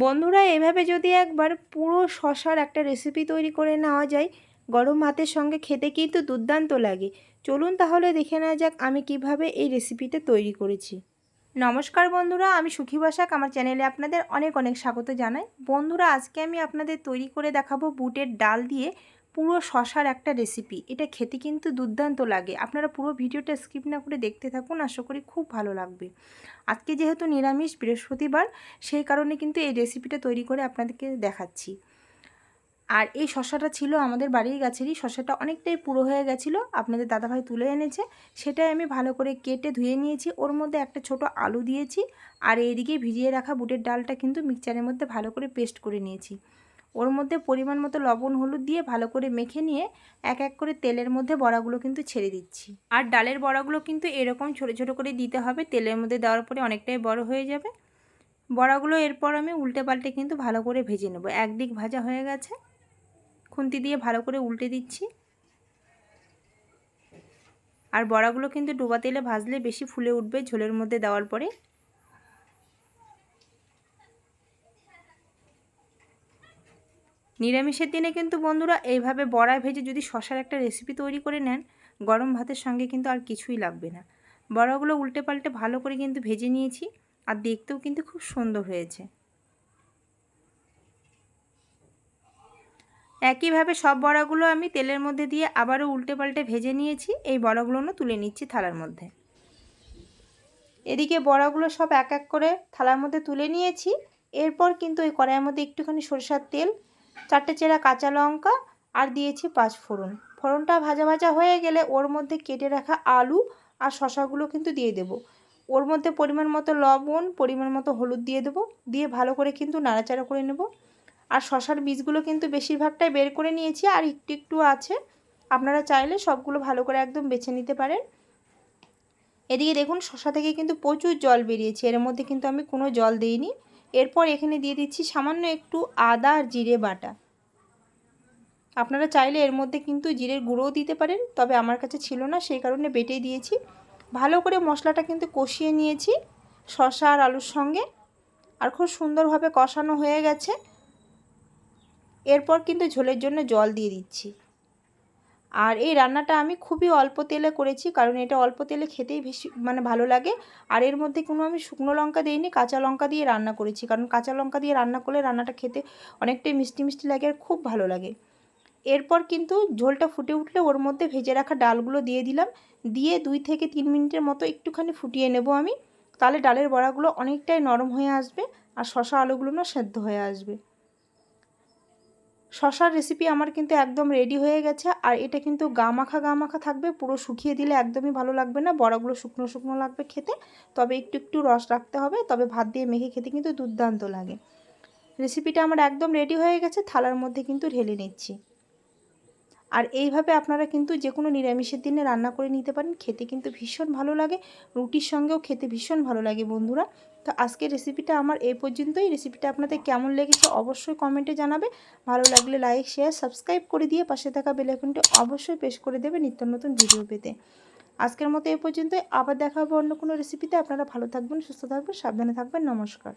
বন্ধুরা, এভাবে যদি একবার পুরো শশার একটা রেসিপি তৈরি করে নেওয়া যায়, গরম ভাতের সঙ্গে খেতে কিন্তু দুর্দান্ত লাগে। চলুন তাহলে দেখে নেওয়া যাক আমি কিভাবে এই রেসিপিটা তৈরি করেছি। নমস্কার বন্ধুরা, আমি সুখী বাসাক, আমার চ্যানেলে আপনাদের অনেক অনেক স্বাগত জানাই। বন্ধুরা, আজকে আমি আপনাদের তৈরি করে দেখাবো বুটের ডাল দিয়ে পুরো শশার একটা রেসিপি। এটা খেতে কিন্তু দুর্দান্ত লাগে। আপনারা পুরো ভিডিওটা স্কিপ না করে দেখতে থাকুন, আশা করি খুব ভালো লাগবে। আজকে যেহেতু নিরামিষ বৃহস্পতিবার, সেই কারণে কিন্তু এই রেসিপিটা তৈরি করে আপনাদেরকে দেখাচ্ছি। আর এই শশাটা ছিল আমাদের বাড়ির গাছেরই। শশাটা অনেকটাই পুরো হয়ে গেছিলো, আপনাদের দাদাভাই তুলে এনেছে। সেটাই আমি ভালো করে কেটে ধুয়ে নিয়েছি। ওর মধ্যে একটা ছোট আলু দিয়েছি, আর এইদিকে ভিজিয়ে রাখা বুটের ডালটা কিন্তু মিক্সচারের মধ্যে ভালো করে পেস্ট করে নিয়েছি। ওর মধ্যে পরিমাণ মতো লবণ হলুদ দিয়ে ভালো করে মেখে নিয়ে এক এক করে তেলের মধ্যে বড়াগুলো কিন্তু ছেড়ে দিচ্ছি। আর ডালের বড়াগুলো কিন্তু এরকম ছোট ছোট করে দিতে হবে, তেলের মধ্যে দেওয়ার পরে অনেকটাই বড় হয়ে যাবে বড়াগুলো। এরপর আমি উল্টে পাল্টে কিন্তু ভালো করে ভেজে নেব। একদিক ভাজা হয়ে গেছে, খুন্তি দিয়ে ভালো করে উল্টে দিচ্ছি। আর বড়াগুলো কিন্তু ডোবা তেলে ভাজলে বেশি ফুলে উঠবে ঝোলের মধ্যে দেওয়ার পরে। নিরামিষের দিনে কিন্তু বন্ধুরা এইভাবে বড়া ভেজে যদি শশার একটা রেসিপি তৈরি করে নেন, গরম ভাতের সঙ্গে কিন্তু আর কিছুই লাগবে না। বড়াগুলো উল্টে পাল্টে ভালো করে কিন্তু ভেজে নিয়েছি, আর দেখতেও কিন্তু খুব সুন্দর হয়েছে। একইভাবে সব বড়াগুলো আমি তেলের মধ্যে দিয়ে আবারও উল্টে পাল্টে ভেজে নিয়েছি। এই বড়াগুলোও তুলে নিচ্ছি থালার মধ্যে। এদিকে বড়াগুলো সব এক এক করে থালার মধ্যে তুলে নিয়েছি। এরপর কিন্তু ওই কড়াইয়ের মধ্যে একটুখানি সরষের তেল, 4টে চেরা কাঁচা লঙ্কা আর দিয়েছি 5 ফোড়ন। ফোড়নটা ভাজা ভাজা হয়ে গেলে ওর মধ্যে কেটে রাখা আলু আর শশাগুলো কিন্তু দিয়ে দেব। ওর মধ্যে পরিমাণ মতো লবণ, পরিমাণ মতো হলুদ দিয়ে দেবো। দিয়ে ভালো করে কিন্তু নাড়াচাড়া করে নেব। আর শশার বীজগুলো কিন্তু বেশিরভাগটাই বের করে নিয়েছি, আর একটু একটু আছে। আপনারা চাইলে সবগুলো ভালো করে একদম বেছে নিতে পারেন। এদিকে দেখুন, শশা থেকে কিন্তু প্রচুর জল বেরিয়েছে, এর মধ্যে কিন্তু আমি কোনো জল দিইনি। এরপর এখানে দিয়ে দিচ্ছি সামান্য একটু আদা আর জিরে বাটা। আপনারা চাইলে এর মধ্যে কিন্তু জিরের গুঁড়োও দিতে পারেন, তবে আমার কাছে ছিল না, সেই কারণে বেটেই দিয়েছি। ভালো করে মশলাটা কিন্তু কষিয়ে নিয়েছি শশা আর আলুর সঙ্গে, আর খুব সুন্দরভাবে কষানো হয়ে গেছে। এরপর কিন্তু ঝোলের জন্য জল দিয়ে দিচ্ছি। আর এই রান্নাটা আমি খুবই অল্প তেলে করেছি, কারণ এটা অল্প তেলে খেতেই বেশি ভালো লাগে। আর এর মধ্যে কোনো আমি শুকনো লঙ্কা দিইনি, কাঁচা লঙ্কা দিয়ে রান্না করেছি, কারণ কাঁচা লঙ্কা দিয়ে রান্না করলে রান্নাটা খেতে অনেকটাই মিষ্টি মিষ্টি লাগে আর খুব ভালো লাগে। এরপর কিন্তু ঝোলটা ফুটে উঠলে ওর মধ্যে ভেজে রাখা ডালগুলো দিয়ে দিলাম। দিয়ে 2 থেকে 3 মিনিটের মতো একটুখানি ফুটিয়ে নেব আমি। তাহলে ডালের বড়াগুলো অনেকটাই নরম হয়ে আসবে, আর শশা আলুগুলো সেদ্ধ হয়ে আসবে। শশার রেসিপি আমার কিন্তু একদম রেডি হয়ে গেছে। আর এটা কিন্তু গা মাখা থাকবে, পুরো শুকিয়ে দিলে একদমই ভালো লাগবে না, বড়াগুলো শুকনো শুকনো লাগবে খেতে। তবে একটু একটু রস রাখতে হবে, তবে ভাত দিয়ে মেখে খেতে কিন্তু দুর্দান্ত লাগে। রেসিপিটা আমার একদম রেডি হয়ে গেছে, থালার মধ্যে কিন্তু ঢেলে নিচ্ছি। আর এইভাবে আপনারা কিন্তু যে কোনো নিরামিষের দিনে রান্না করে নিতে পারেন, খেতে কিন্তু ভীষণ ভালো লাগে, রুটির সঙ্গেও খেতে ভীষণ ভালো লাগে বন্ধুরা। তো আজকের রেসিপিটা আমার এই পর্যন্তই। রেসিপিটা আপনাদের কেমন লেগেছে অবশ্যই কমেন্টে জানাবে। ভালো লাগলে লাইক শেয়ার সাবস্ক্রাইব করে দিয়ে পাশে থাকা বেল আইকনটি অবশ্যই প্রেস করে দেবে নিত্য নতুন ভিডিও পেতে। আজকের মতো এই পর্যন্তই, আবার দেখা হবে অন্য কোনো রেসিপিতে। আপনারা ভালো থাকবেন, সুস্থ থাকবেন, সাবধানে থাকবেন। নমস্কার।